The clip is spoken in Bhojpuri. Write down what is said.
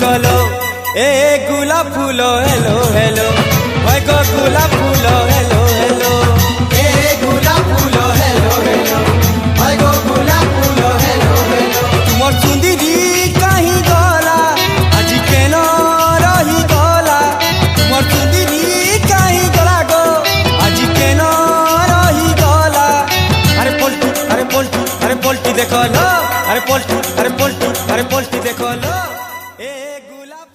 देखलो ए गुलाब फूलो हेलो हेलो ओए गो गुलाब फूलो हेलो हेलो ए गुलाब फूलो हेलो हेलो ओए गो गुलाब फूलो हेलो हेलो तुमर सुंदरी कहीं गला आज केन रही गला तुमर सुंदरी कहीं गला गो आज केन रही गला अरे पोल्टी अरे पोल्टी अरे पोल्टी देखलो अरे पोल्टी अरे पोल्टी अरे पोल्टी देखलो ए गुलाब